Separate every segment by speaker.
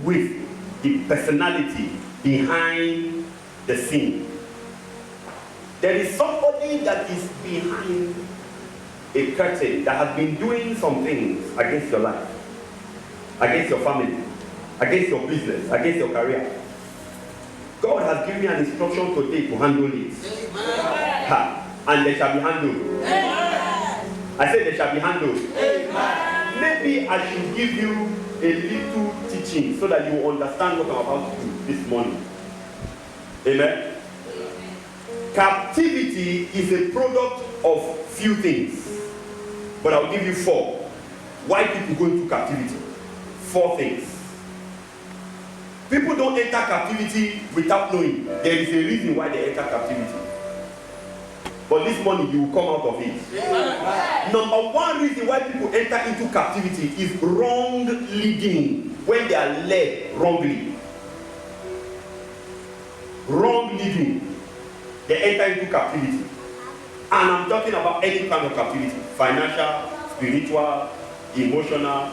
Speaker 1: with the personality behind the scene. There is somebody that is behind a curtain that has been doing some things against your life, against your family, against your business, against your career. God has given me an instruction today to handle it. And they shall be handled. I said they shall be handled. Maybe I should give you a little teaching so that you will understand what I'm about to do this morning. Amen. Captivity is a product of few things, but I'll give you 4. Why people go into captivity? 4 things. People don't enter captivity without knowing. There is a reason why they enter captivity. But this morning you will come out of it. Amen. Number 1 reason why people enter into captivity is wrong leading. When they are led wrongly. Wrong leading. They enter into captivity. And I'm talking about any kind of captivity. Financial, spiritual, emotional.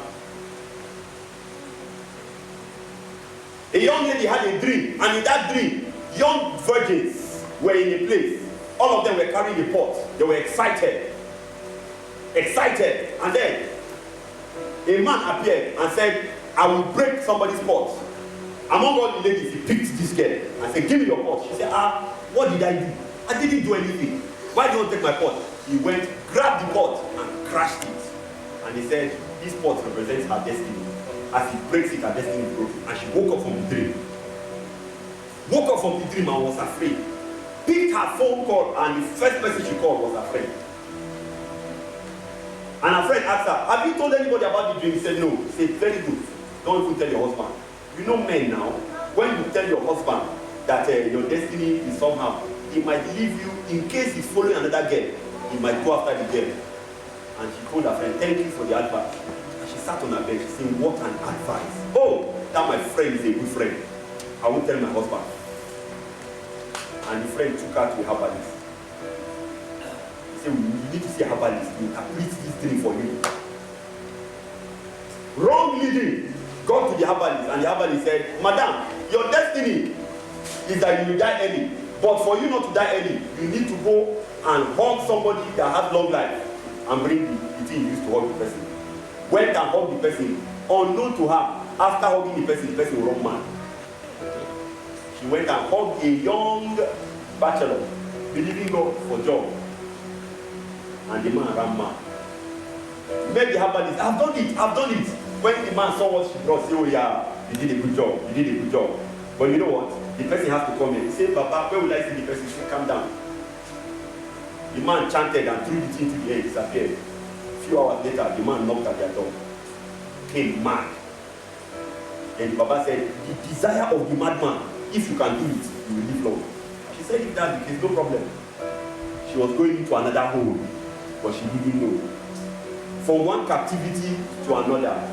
Speaker 1: A young lady had a dream, and in that dream, young virgins were in a place. All of them were carrying a pot. They were excited. Excited. And then a man appeared and said, I will break somebody's pot. Among all the ladies, he picked this girl and said, give me your pot. She said, what did I do? I didn't do anything. Why do you want to take my pot? He went, grabbed the pot and crashed it. And he said, this pot represents her destiny. As he breaks it, her destiny is broken. And she woke up from the dream. Woke up from the dream and was afraid. Picked her phone call, and the first person she called was her friend. And her friend asked her, have you told anybody about the dream? He said, no. He said, very good. Don't even tell your husband. You know men now, when you tell your husband that your destiny is somehow, he might leave you in case he's following another girl. He might go after the girl. And she told her friend, thank you for the advice. And she sat on her bed, she said, what an advice. Oh, that my friend is a good friend. I won't tell my husband. And the friend took her to a herbalist. He said, we need to see a herbalist. We interpret this dream for you. Wrong leading. Got to the herbalist, and the herbalist said, Madam, your destiny is that you will die early. But for you not to die early, you need to go and hug somebody that has long life and bring the thing you used to hug the person. Went and hugged the person. Unknown to her, after hugging the person will run mad. She went and hugged a young bachelor, believing God for job. And the man ran mad. Made the herbalist, I've done it. When the man saw what she brought, say, oh yeah, you did a good job. But you know what? The person has to come in. Say, Papa, where will I see the person? Say, calm down. The man chanted and threw the thing to the air, disappeared. A few hours later, the man knocked at their door. Came mad. And the Papa said, the desire of the madman, if you can do it, you will live long. She said, if that's the case, no problem. She was going into another hole, but she didn't know. From one captivity to another.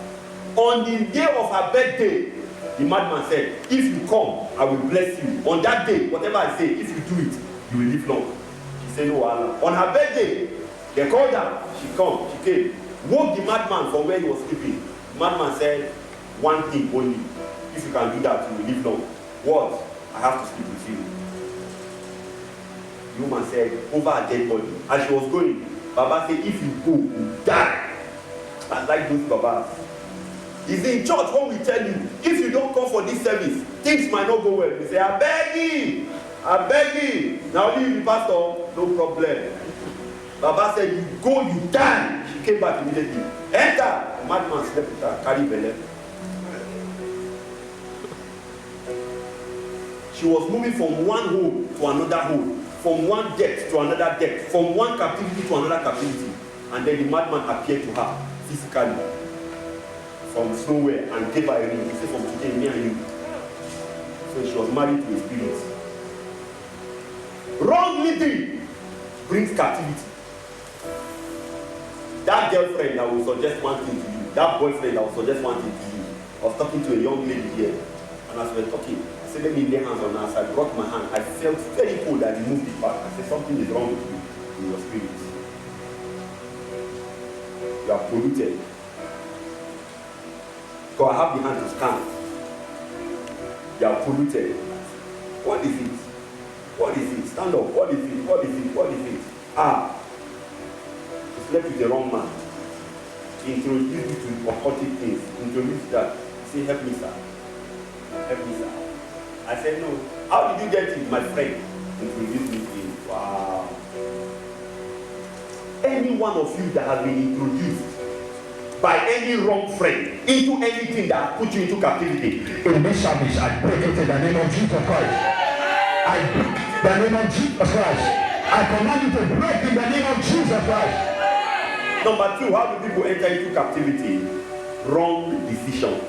Speaker 1: On the day of her birthday, the madman said, if you come, I will bless you. On that day, whatever I say, if you do it, you will live long. She said, no, Allah. On her birthday, they called her. She came. Woke the madman from where he was sleeping. The madman said, one thing only. If you can do that, you will live long. What? I have to sleep with you. The woman said, over a dead body. As she was going, Baba said, if you go, you die. I like those Babas. He's in church when we tell you, if you don't come for this service, things might not go well. We say, I beg you. Now only you the pastor, no problem. Baba said, you go, you die. She came back immediately. Enter. The madman slept with her, carry belly. She was moving from one hole to another hole, from one death to another death, from one captivity to another captivity. And then the madman appeared to her physically from somewhere and gave her a ring. He said, from today, me and you. So she was married to a spirit. Wrong leading brings captivity. That girlfriend that will suggest one thing to you, that boyfriend that will suggest one thing to you. I was talking to a young lady here, and as we were talking, I said, let me lay hands on her. So I brought my hand. I felt very cold. I removed it back. I said, something is wrong with you in your spirit. You are polluted. So I have the hand to scan. You are polluted. What is it? What is it? Stand up. What is it? What is it? What is it? You slept with the wrong man. Introduce you to occultic things. Introduce that. Say, help me, sir. Help me, sir. I said, no. How did you get it? My friend introduced me to him. Wow. Any one of you that has been introduced by any wrong friend into anything that put you into captivity, in this service, I break it in the name of Jesus Christ. I break the name of Jesus Christ. I command you to break in the name of Jesus Christ. Number 2, how do people enter into captivity? Wrong decisions.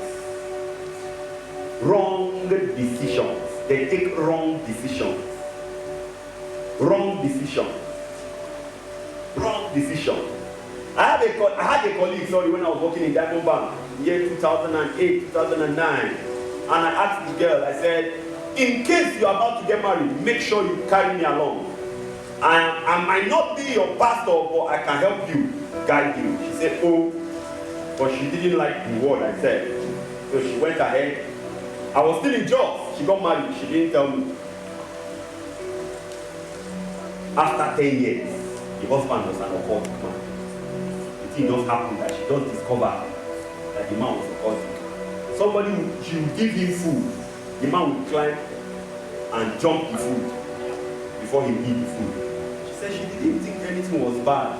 Speaker 1: Wrong decisions. They take wrong decisions. Wrong decisions. Wrong decision. I had a colleague, when I was working in Diamond Bank, year 2008, 2009, and I asked the girl, I said, in case you are about to get married, make sure you carry me along. I might not be your pastor, but I can help you, guide you. She said, oh, but she didn't like the word I said. So she went ahead. I was still in jobs. She got married. She didn't tell me. After 10 years, the husband was an occultic man. The thing just happened that she just discovered that the man was occultic. She would give him food. The man would climb and jump the food before he eat the food. She said she didn't think anything was bad.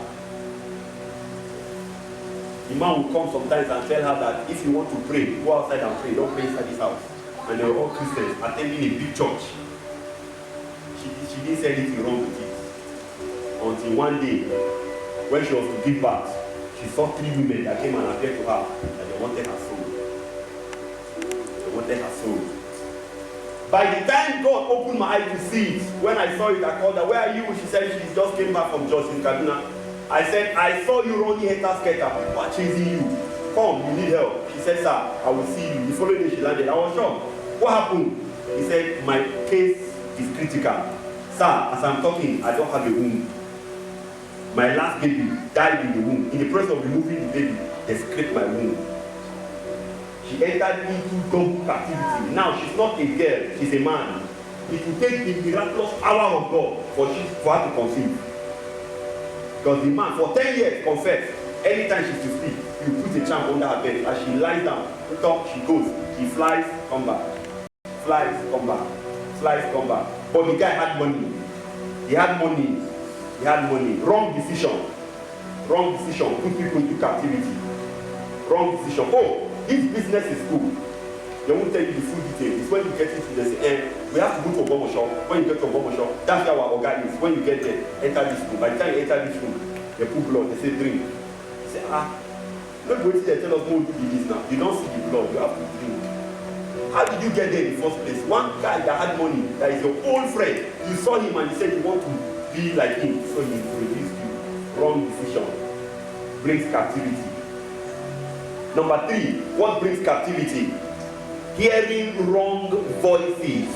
Speaker 1: The man would come sometimes and tell her that if you want to pray, go outside and pray. Don't pray inside this house. And they were all Christians attending a big church. She didn't say anything wrong with it. Until one day, when she was to give birth, she saw 3 women that came and appeared to her that they wanted her soul. They wanted her soul. By the time God opened my eyes to see it, when I saw it, I called her, where are you? She said she just came back from Jos in Kaduna. I said, I saw you running head-to-skater. People are chasing you. Come, you need help. She said, sir, I will see you. The following day she landed. I was shocked. What happened? He said, my case is critical. Sir, as I'm talking, I don't have a womb. My last baby died in the womb. In the process of removing the baby, they scraped my womb. She entered into double captivity. Now she's not a girl, she's a man. It will take the miraculous power of God for her to conceive. Because the man, for 10 years, confessed, anytime she's to sleep, you put a charm under her bed. As she lies down, top, she goes. He flies, come back. Flies, come back. Flies, come back. But the guy had money. He had money. He had money. Wrong decision. Wrong decision. Put people into captivity. Wrong decision. Oh, this business is good. They won't tell you the full detail. It's when you get into the we have to go to a bomber shop. When you get to a bomber shop, that's how our organ is. When you get there, enter this room. By the time you enter this room, they put blood, they say drink. You say, don't go to there, tell us, no, do this now. You don't see the blood, you have to drink. How did you get there in the first place? One guy that had money, that is your old friend, you saw him and you said you want to be like him, so he released you. Wrong decision brings captivity. Number 3, what brings captivity? Hearing wrong voices.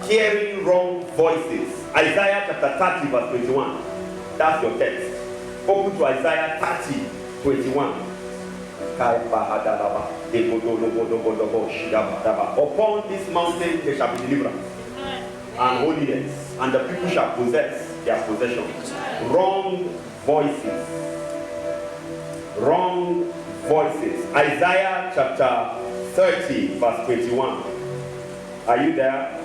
Speaker 1: Hearing wrong voices. Isaiah chapter 30 verse 21. That's your text. Open to Isaiah 30, 21. Upon this mountain there shall be deliverance and holiness, and the people shall possess their possession. Wrong voices. Wrong voices. Isaiah chapter 30 verse 21. Are you there?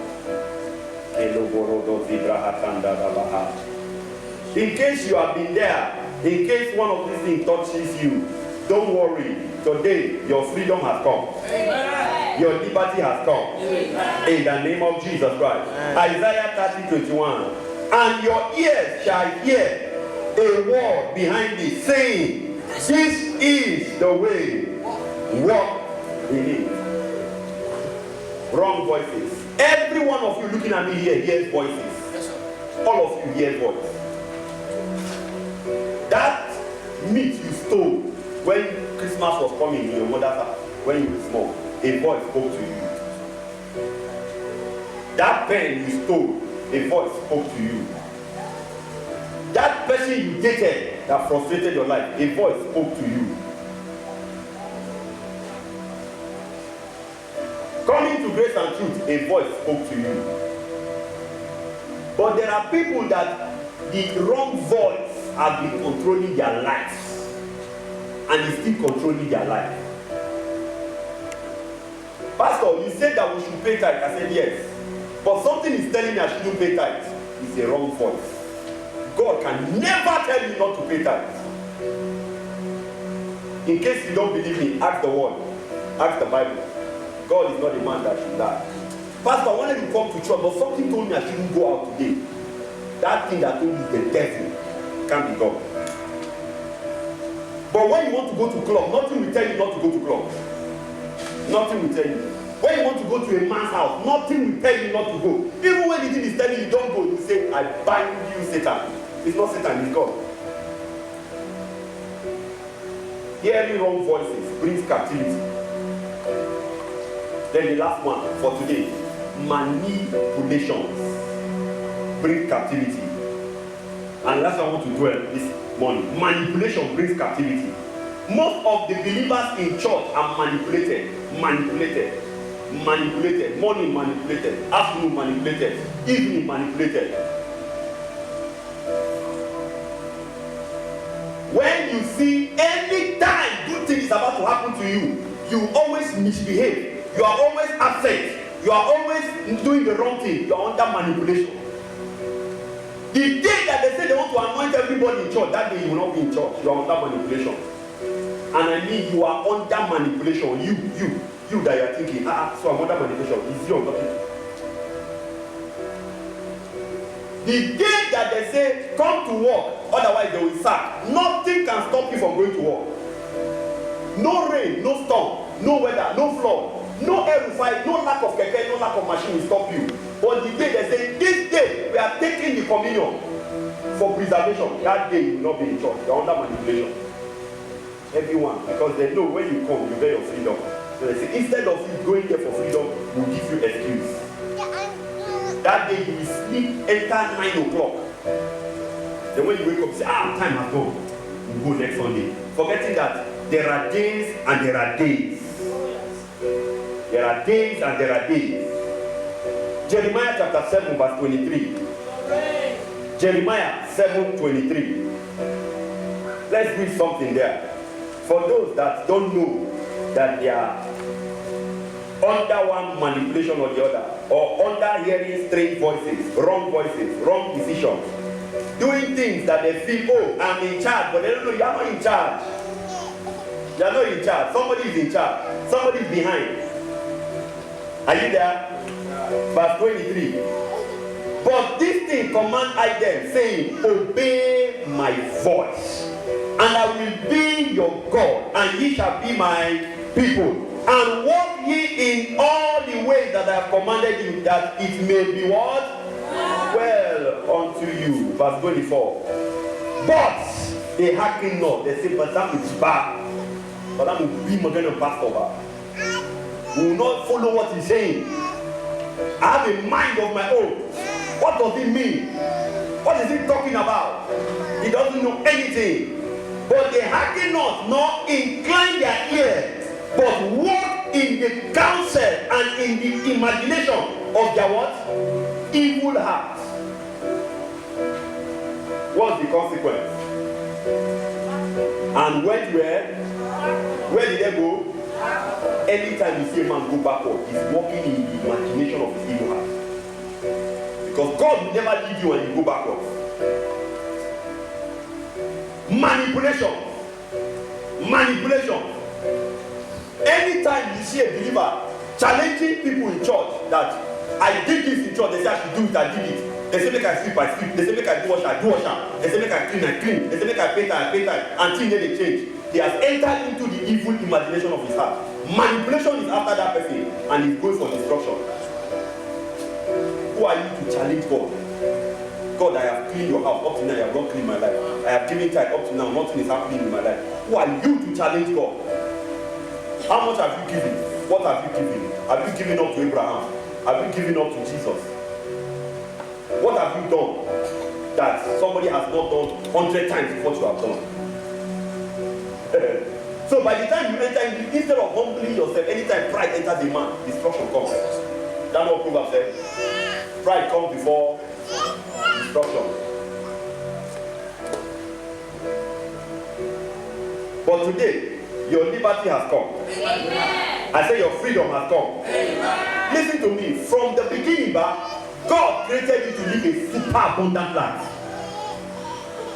Speaker 1: In case you have been there, in case one of these things touches you, don't worry. Today your freedom has come. Amen. Your liberty has come. Amen. In the name of Jesus Christ. Amen. Isaiah 30:21. And your ears shall hear a word behind it, saying, this is the way, walk in it. Wrong voices. Every one of you looking at me here hears voices. Yes, all of you hear voices. That meat you stole when Christmas was coming in your mother's house, when you were small, a voice spoke to you. That pen you stole, a voice spoke to you. That person you dated that frustrated your life, a voice spoke to you. Coming to grace and truth, a voice spoke to you. But there are people that the wrong voice has been controlling their lives, and is still controlling their life. Pastor, you said that we should pay tithe. I said yes. But something is telling me I shouldn't pay tithe. It's a wrong voice. God can never tell you not to pay tithe. In case you don't believe me, ask the word. Ask the Bible. God is not a man that should lie. Pastor, I wanted to come to church, but something told me I shouldn't go out today. That thing that told me is the devil. Can't be God. But when you want to go to club, nothing will tell you not to go to club. Nothing will tell you. When you want to go to a man's house, nothing will tell you not to go. Even when the thing is telling you don't go, you say, I bind you, Satan. It's not Satan, it's God. Hearing wrong voices brings captivity. Then the last one for today, manipulations bring captivity. And that's what I want to dwell this morning. Manipulation brings captivity. Most of the believers in church are manipulated. Morning manipulated, afternoon manipulated, evening manipulated. When you see any time good thing is about to happen to you, you always misbehave. You are always absent. You are always doing the wrong thing. You are under manipulation. The day that they say they want to anoint everybody in church, that day you will not be in church. You are under manipulation. And I mean, you are under manipulation. You that you are thinking, so I'm under manipulation. Is you on talking? The day that they say, come to work, otherwise they will sack, nothing can stop you from going to work. No rain, no storm, no weather, no flood, no air fight, no lack of keke, no lack of machine will stop you. But the day they say, this day we are taking the communion for preservation, that day you will not be in church. You are under manipulation. Everyone, because they know when you come, you get your freedom. So they say, instead of you going there for freedom, we'll give you excuse. That day you will sleep, enter 9 o'clock. Then when you wake up, say, time has gone. We'll go next Sunday. Forgetting that there are days and there are days. There are days and there are days. Jeremiah chapter 7 verse 23. Jeremiah 7:23. Let's read something there. For those that don't know that they are under one manipulation or the other, or under hearing strange voices, wrong decisions, doing things that they feel, oh, I'm in charge, but they don't know you are not in charge. You are not in charge. Somebody is in charge. Somebody is behind. Are you there? Verse 23. But this thing command I them, saying, obey my voice, and I will be your God, and ye shall be my people. And walk ye in all the ways that I have commanded you, that it may be what? Well unto you. Verse 24. But they hearken not. They say, but that is bad. But that will be more than a pastor. We will not follow what he's saying. I have a mind of my own. What does it mean? What is he talking about? He doesn't know anything. But they hearken not, nor incline their ear, but walk in the counsel and in the imagination of their what? Evil heart. What's the consequence? And where did they go? Anytime you see a man go backward, he's walking in the imagination of his evil heart. Because God will never leave you when you go backward. Manipulation. Anytime you see a believer challenging people in church that I did this in church, they say I should do it, I did it. They say make I sleep, I sleep. They say make I do wash, I do wash. They say make I clean, I clean. They say make I pay time, I pay time. Until they change. He has entered into the evil imagination of his heart. Manipulation is after that person and he's going for destruction. Who are you to challenge God? God, I have cleaned your house. Up to now, you have not cleaned my life. I have given tithe. Up to now, nothing is happening in my life. Who are you to challenge God? How much have you given? What have you given? Have you given up to Abraham? Have you given up to Jesus? What have you done that somebody has not done 100 times what you have done? So by the time you enter in, instead of humbling yourself, anytime pride enters the man, destruction comes. That's what Proverbs said. Pride comes before destruction. But today, your liberty has come. Amen. I say your freedom has come. Amen. Listen to me. From the beginning, God created you to live a super abundant life.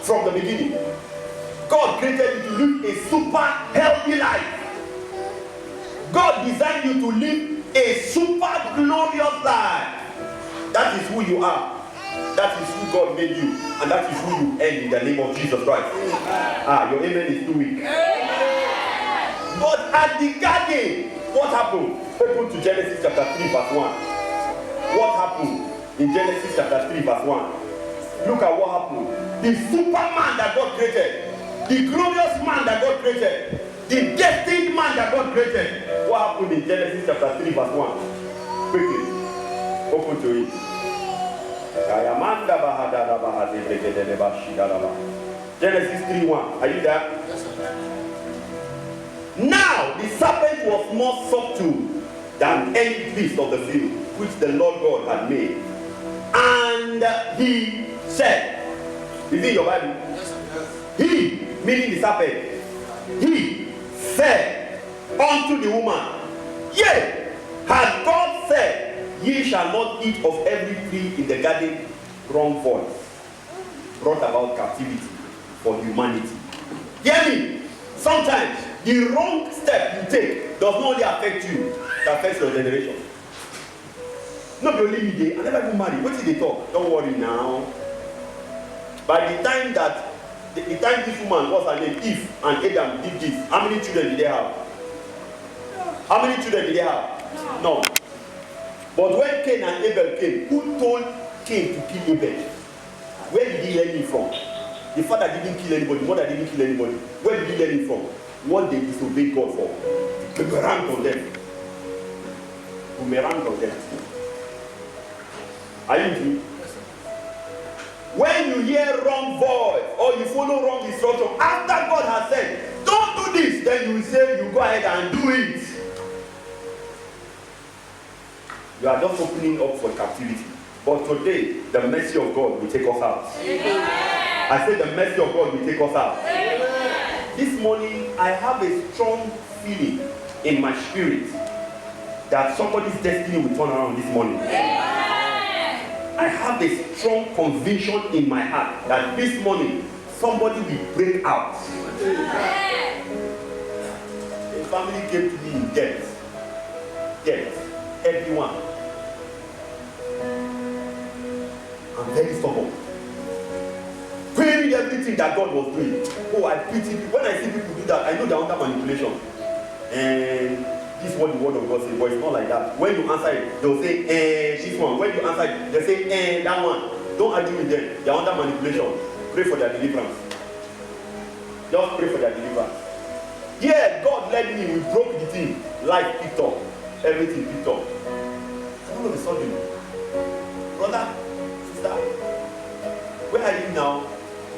Speaker 1: From the beginning, God created you to live a super healthy life. God designed you to live a super glorious life. That is who you are. That is who God made you. And that is who you end in the name of Jesus Christ. Your amen is too weak. But at the garden, what happened? Open to Genesis chapter 3 verse 1. What happened in Genesis chapter 3 verse 1? Look at what happened. The superman that God created, the glorious man that God created, the destined man that God created. What happened in Genesis chapter 3 verse 1? Quickly, open to it. Genesis 3:1. Are you there? Now the serpent was more subtle than any beast of the field which the Lord God had made. And he said, is it your Bible? He, meaning the serpent, he said unto the woman, yea, had God said, ye shall not eat of every tree in the garden? Wrong voice brought about captivity for humanity. Hear me. Sometimes the wrong step you take does not only affect you, it affects your generation. Not only me, I never even married. What did they talk? Don't worry now. By the time that the time this woman, what's her name, Eve and Adam did this, how many children did they have? How many children did they have? No. But when Cain and Abel came, who told Cain to kill Abel? Where did he learn it from? The father didn't kill anybody, the mother didn't kill anybody. Where did he learn it from? What they disobeyed God for. Boomerang on them. Boomerang on them. Are you with me? When you hear wrong voice or you follow wrong instruction, after God has said, don't do this, then you will say, you go ahead and do it. You are just opening up for captivity. But today, the mercy of God will take us out. Amen. I say the mercy of God will take us out. Amen. This morning, I have a strong feeling in my spirit that somebody's destiny will turn around this morning. Amen. I have a strong conviction in my heart that this morning, somebody will break out. Amen. A family came to me in debt. Debt. Everyone. I'm very stubborn. Querying everything that God was doing. Oh, I pity people. When I see people do that, I know they're under manipulation. And this is what the word of God says, but it's not like that. When you answer it, they'll say, this one. When you answer it, they'll say, that one. Don't argue with them. They're under manipulation. Pray for their deliverance. Just pray for their deliverance. Yeah, God led me. We broke the thing. Life picked up. Everything picked up. All of a sudden, brother, sister, where are you now?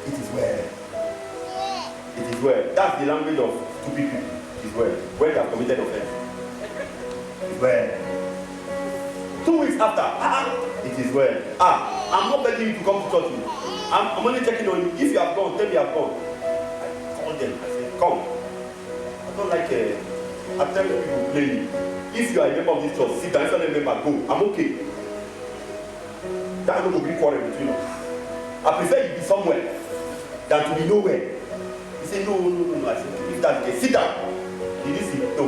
Speaker 1: It is well. It is well. That's the language of stupid people. It is well. When they have committed offense. It is well. 2 weeks after, it is well. I'm not begging you to come to church. I'm only checking on you. If you have gone, tell me you have gone. I call them. I say, come. I don't like I tell people plainly. If you are a member of this church, sit down. If you are a member, go. I'm okay. That no will be quarrel between us. I prefer you be somewhere than to be nowhere. He said, no. I said, if that's the case, sit down. He didn't sit. No.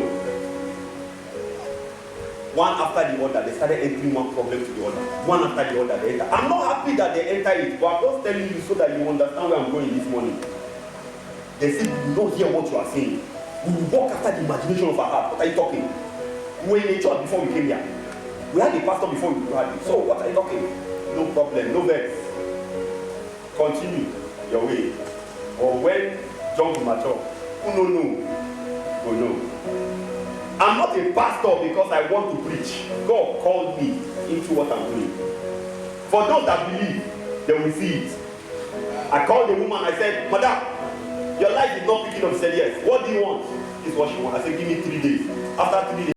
Speaker 1: One after the other, they started entering one problem to the other. One after the other, they enter. I'm not happy that they enter it, but I'm just telling you so that you understand where I'm going this morning. They said, we will not hear what you are saying. We will walk after the imagination of our heart. What are you talking? We were in a church before we came here. We had a pastor before we had it. So what are you talking? No problem, no vex. Continue your way. Or when John will mature, who no, no. I'm not a pastor because I want to preach. God called me into what I'm doing. For those that believe, they will see it. I called the woman, I said, Madam, your life is not picking up. She said, yes. What do you want? this is what she wants. I said, give me 3 days. After 3 days,